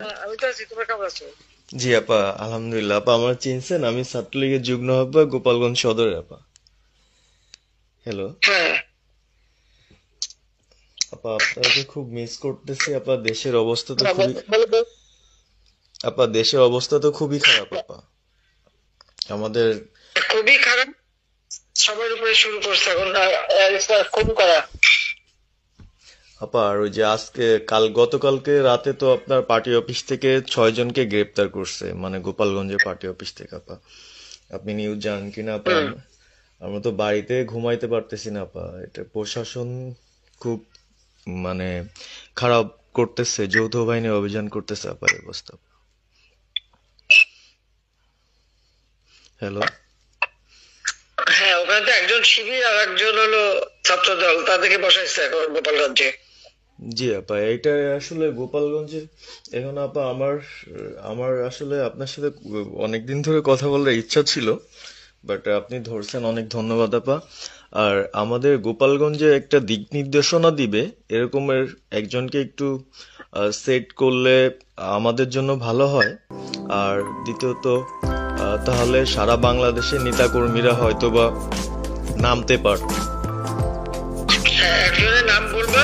আমি তো আছি, তোমরা কেমন আছো? জি আপা, আলহামদুলিল্লাহ। আপা আমার চিনছেন? আমি ছাত্রলীগের যুগ্ম আহ্বায়ক, গোপালগঞ্জ সদরের আপা। হ্যালো হ্যাঁ। আপা, আপনাকে খুব মিস করতেছি আপা। দেশের অবস্থা তো না, খুবই বলো তো। আপা, দেশের অবস্থা তো খুবই খারাপ আপা। আমাদের খুবই খারাপ। সবার উপরে শুরু করছে এখন খুন করা। আপা, আর ওই যে আজকে গতকালকে রাতে তো আপনার পার্টি অফিস থেকে 6 জনকে গ্রেপ্তার করছে, মানে গোপালগঞ্জের পার্টি অফিস থেকে আপা। আপনি নিউজ জানেন কিনা আপা? হুম। আমরা তো বাড়িতে ঘুমাইতে পারতেছি না আপা। এটা প্রশাসন খুব মানে খারাপ করতেছে, যৌথ বাহিনী অভিযান করতেছে আপা, এই অবস্থা। হ্যালো। হ্যাঁ, ওখানে তো একজন শিবির আর একজন হলো ছাত্র দল, তাদেরকে বসাইছে এখন গোপালগঞ্জে। জি আপা, এইটা আসলে গোপালগঞ্জে এখন আপা আমার আমার আসলে আপনার সাথে অনেকদিন ধরে কথা বলার ইচ্ছা ছিল, বাট আপনি ধরছেন, অনেক ধন্যবাদ আপা। আর আমাদের গোপালগঞ্জে একটা দিক নির্দেশনা দিবে এরকমের একজনকে একটু সেট করলে আমাদের জন্য ভালো হয়। আর দ্বিতীয়ত তাহলে সারা বাংলাদেশের নেতাকর্মীরা হয়তোবা নামতে পারত। হ্যাঁ, একজনের নাম বলবা,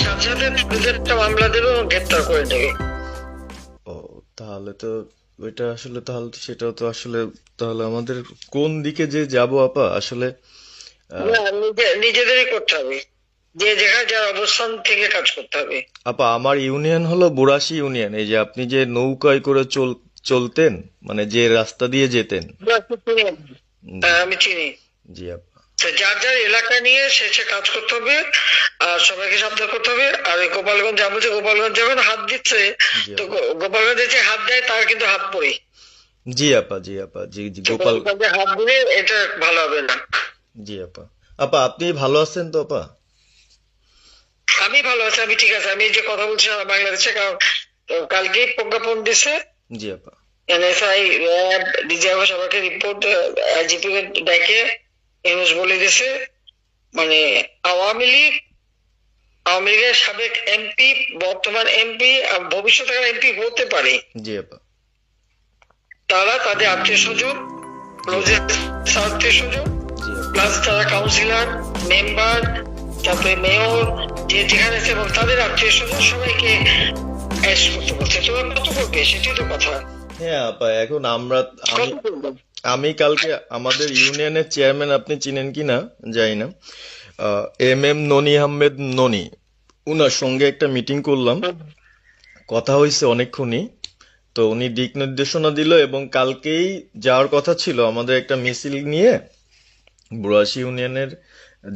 সাথে সাথে পুলিশের একটা মামলা দেবে এবং গ্রেপ্তার করে নেবে। ও, তাহলে তো ওইটা আসলে, তাহলে তো সেটাও তো আসলে, তাহলে আমাদের কোন দিকে যে যাব আপা আসলে। আহ, না, নিজেদেরই করতে হবে। যে যেখানে যার অবস্থান থেকে কাজ করতে হবে। আপা, আমার ইউনিয়ন হলো বুড়াশি ইউনিয়ন। এই যে আপনি যে নৌকায় করে চলতেন, মানে যে রাস্তা দিয়ে যেতেন। জি। হ্যাঁ, আমি চিনি। জি আপা। তো যার যার এলাকা নিয়ে সে সে কাজ করতে হবে। আর সবাইকে সাবধান করতে হবে। আর ওই গোপালগঞ্জ যা বলছে, গোপালগঞ্জ যখন হাত দিচ্ছে, জি তো আপা। গোপালগঞ্জে যে হাত দেয় তার কিন্তু হাত পড়ে। জি আপা। জি আপা। জি জি, তো গোপাল। গোপালগঞ্জে হাত দিলে এটা ভালো হবে না। জি আপা। আপা, আপনি ভালো আছেন তো আপা? আমি ভালো আছি, আমি ঠিক আছে। আমি এই যে কথা বলছি সারা বাংলাদেশে, কারণ কালকেই প্রজ্ঞাপন দিছে। জি আপা। এনএসআই, র্যাব, ডিজিএফ সবাইকে রিপোর্ট, আইজিপি কে ডেকে ইউনুস বলে দিছে, মানে আওয়ামী লীগ, আওয়ামী লীগের সাবেক এমপি, বর্তমান এমপি, ভবিষ্যতে এমপি হতে পারে, জি আপা। তারা তাদের আত্মীয় স্বজন, জি আপা। ক্লোজেস্ট আত্মীয় স্বজন, জি আপা। প্লাস তারা কাউন্সিলর, মেম্বার, তারপরে মেয়র, যে যেখানে আছে, এবং তাদের আত্মীয় স্বজন সবাইকে অ্যারেস্ট করতে বলছে। তোমরা কত করবে, সেটাই তো কথা। হ্যাঁ আপা, এখন আমি কত করবে? আমি কালকে আমাদের ইউনিয়নের চেয়ারম্যান, আপনি চিনেন কি না জানি না, এম ননি আহমেদ ননি, উনার সঙ্গে একটা মিটিং করলাম। কথা হয়েছে অনেকক্ষণই। তো উনি দিক নির্দেশনা দিল, এবং কালকেই যাওয়ার কথা ছিল আমাদের একটা মিছিল নিয়ে, বুড়াশি ইউনিয়নের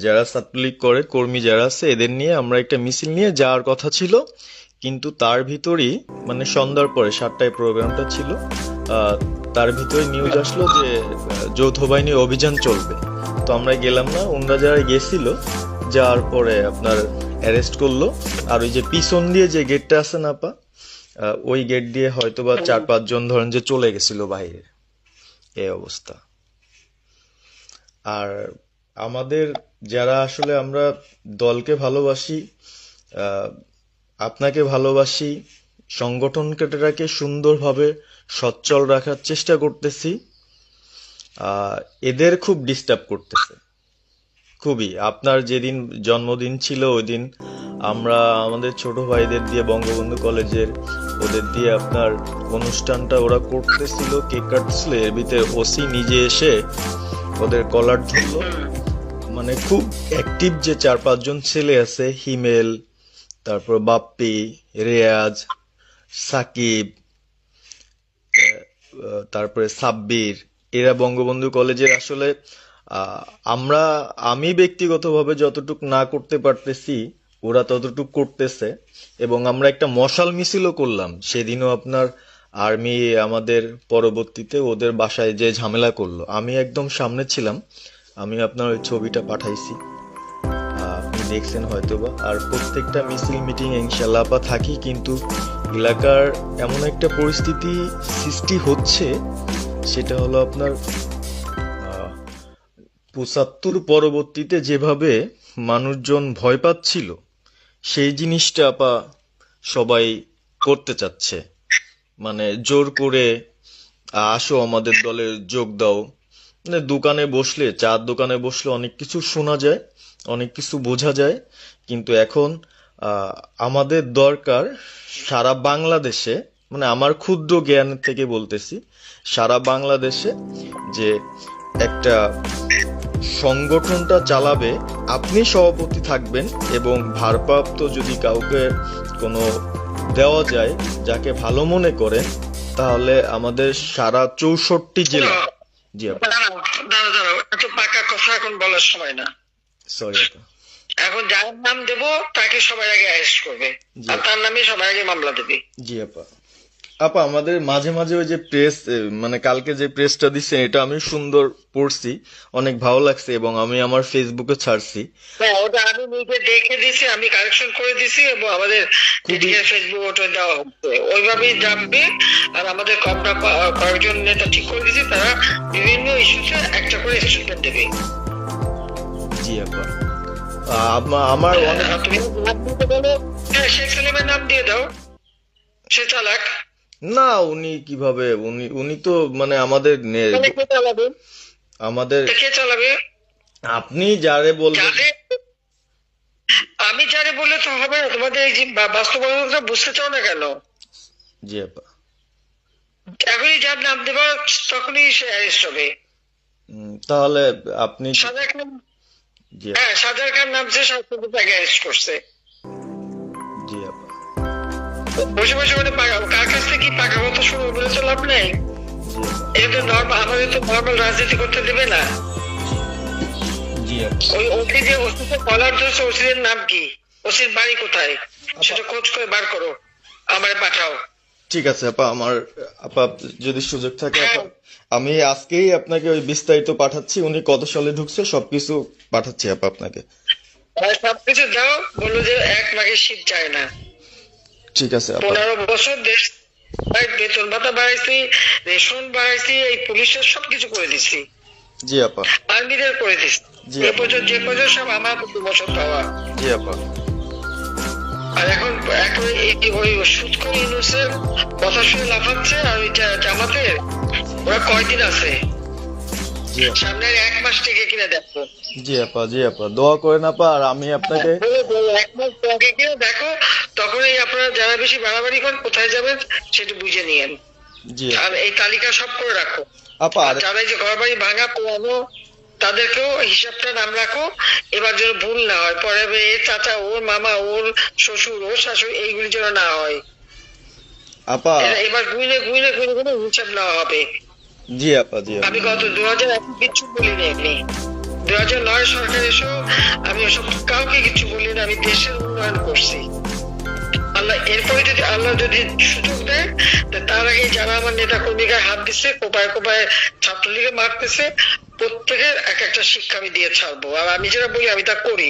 যারা ছাত্রলীগ করে কর্মী যারা আছে এদের নিয়ে আমরা একটা মিছিল নিয়ে যাওয়ার কথা ছিল। কিন্তু তার ভিতরই, মানে সন্ধ্যার পরে 7টায় প্রোগ্রামটা ছিল, আহ, তার ভিতরে নিউজ আসলো যে যৌথ বাহিনী অভিযান চলবে। তো আমরা গেলাম না। ওনারা যারা গেছিল, যাওয়ার পরে আপনার অ্যারেস্ট করলো। আর ওই যে পিছন দিয়ে যে গেটটা আছে না আপা, ওই গেট দিয়ে হয়তোবা 4-5 জন ধরেন যে চলে গেছিল বাইরে। এই অবস্থা। আর আমাদের যারা আসলে আমরা দলকে ভালোবাসি, আহ, আপনাকে ভালোবাসি, সংগঠনটাকে সুন্দরভাবে সচ্ছল রাখার চেষ্টা করতেছি, আহ, এদের খুব ডিস্টার্ব করতেছে। খুবই। আপনার যেদিন জন্মদিন ছিল ওই দিন আমরা আমাদের ছোট ভাইদের দিয়ে, বঙ্গবন্ধু কলেজের ওদের দিয়ে আপনার অনুষ্ঠানটা ওরা করতেছিল, কেক কাটছিল, এর ভিতরে ওসি নিজে এসে ওদের কলার ধরলো। মানে খুব অ্যাক্টিভ যে 4-5 জন ছেলে আছে, হিমেল, তারপর বাপ্পি, রেয়াজ, সাকিব, তারপরে সাব্বির, এরা বঙ্গবন্ধু কলেজের আসলে, আহ, আমরা আমি ব্যক্তিগতভাবে যতটুক না করতে পারতেছি ওরা ততটুক করতেছে। এবং আমরা একটা মশাল মিছিলও করলাম সেদিনও আপনার। আর্মি আমাদের পরবর্তীতে ওদের বাসায় যে ঝামেলা করলো, আমি একদম সামনে ছিলাম। আমি আপনার ওই ছবিটা পাঠাইছি, আপনি দেখছেন হয়তোবা। আর প্রত্যেকটা মিছিল মিটিং ইনশাল্লাহ আপা থাকি, কিন্তু এলাকার এমন একটা পরিস্থিতি সৃষ্টি হচ্ছে, সেটা হলো আপনার 75 পরবর্তীতে যেভাবে মানুষজন ভয় পাচ্ছিল, সেই জিনিসটা আপা সবাই করতে চাচ্ছে। মানে জোর করে আসো আমাদের দলে যোগ দাও, মানে দোকানে বসলে, চার দোকানে বসলে অনেক কিছু শোনা যায়, অনেক কিছু বোঝা যায়, কিন্তু এখন আমাদের দরকার সারা বাংলাদেশে, মানে আমার ক্ষুদ্র জ্ঞান থেকে বলতেছি, সারা বাংলাদেশে যে একটা সংগঠনটা চালাবে, আপনি সভাপতি থাকবেন এবং ভারপ্রাপ্ত যদি কাউকে কোনো দেওয়া যায় যাকে ভালো মনে করেন, তাহলে আমাদের সারা 64 জেলা। জি আপা, দাঁড়াও, এত পাকা কথা এখন বলার সময় না। সরি আপা। এখন যার নাম দেব তাকে সবার আগে অ্যারেস্ট করবে, জি আর তার নামে সবার আগে মামলা দেবে। জি আপা। আপা আমাদের মাঝে মাঝে ওই যে প্রেস, মানে কালকে যে প্রেসটা দিচ্ছেন এটা আমি সুন্দর পড়ছি, অনেক ভালো লাগছে এবং আমি আমার ফেসবুকে ছাড়ছি। হ্যাঁ, ওটা আমি নিজে দেখে দিছি, আমি কারেকশন করে দিছি এবং আমাদের খুবই ফেসবুক ওটা দেওয়া হচ্ছে, ওইভাবেই যাবে। আর আমাদের কয়েকজন নেতা ঠিক করে দিছি, তারা বিভিন্ন ইস্যুতে একটা করে স্টেটমেন্ট দেবে। জি আপা। আমার অনেক তুমি নাম দিতে বলো, হ্যাঁ শেখ সালিমের নাম দিয়ে দাও, সে চালাক। না, উনি কিভাবে, উনি তো মানে আমাদের তাহলে কে চালাবে? আমাদের কে চালাবে? আপনি যারে বলবেন। আমি যারে বললে তো হবে না, তোমাদের এই যে বাস্তবতা বুঝতে চাও না কেন? জি আপা। এখনই যার নাম দেবা তখনই সে অ্যারেস্ট হবে। তাহলে আপনি। সাজার খান, জি হ্যাঁ সাজার খান নামছে, সরকার তাকে অ্যারেস্ট করছে। জি আপা। বসে বসে মানে কার কাছ থেকে কি পাকা কথা শুনবো বলে তো লাভ নেই। জি আপা। এটা তো নর্মাল, আমাদের তো নর্মাল রাজনীতি করতে দেবে না। জি আপা। ওই ওসি যে ওসিকে কলার ধরছে, ওসির নাম কি, ওসির বাড়ি কোথায়, সেটা খোঁজ করে বার করো, আমারে পাঠাও। ঠিক আছে আপা, আপা যদি সুযোগ থাকে আপা, আমি আজকেই আপনাকে ওই বিস্তারিত পাঠাচ্ছি, উনি কত সালে ঢুকছে সবকিছু পাঠাচ্ছি আপা আপনাকে। সবকিছু দাও, বললো যে 1 মাঘের শীত যায় না। ঠিক আছে আপা। 15 বছর দেশ বেতন ভাতা বাড়াইছি, রেশন বাড়াইছি, এই পুলিশের সবকিছু করে দিছি, জি আপা। আর্মিদের করে দিছি, জি যে আপা। পর্যন্ত সব আমার 2 বছর পাওয়া। জি আপা। আর এখন ওই সুৎখোর ইউনূসের কথা শুনে লাফাচ্ছে, আর ওই জামাতের ওরা কয়দিন আছে, জি আপা। সামনের 1 মাস থেকে কিনা দেখো। জি আপা। জি আপা, দোয়া করেন আপা, আর আমি আপনাকে। 1 মাস আগে কিনা দেখো, তখনই আপনারা যারা বেশি বাড়াবাড়ি করেন কোথায় যাবেন সেটা বুঝে নিয়েন। জি আর এই তালিকা সব করে রাখো। আপা। আর যারা এই যে ঘর বাড়ি ভাঙা পোড়ানো, তাদেরকেও হিসাবটা নাম রাখো, এবার যেন ভুল না হয়, পরে এর চাচা, ওর মামা, ওর শ্বশুর, ওর শাশুড়ি, এইগুলি যেন না হয়। আপা। এবার গুইনে গুইনে গুইনে গুইনে হিসাব নেওয়া হবে। জি আপা। জি আপা। আমি গত 2001 কিচ্ছু বলিনি, আপনি 2009 সরকার এসেও আমি ওসব কাউকে কিছু বলিনি, আমি দেশের উন্নয়ন করছি। আল্লাহ এরপরে যদি আল্লাহ যদি সুযোগ দেয়, তার আগে যারা আমার নেতা কর্মীকে হাত দিচ্ছে, কোপায় কোপায় ছাত্রলীগে মারতেছে, প্রত্যেকের এক একটা শিক্ষা আমি দিয়ে ছাড়বো। আর আমি যেটা বলি আমি তা করি।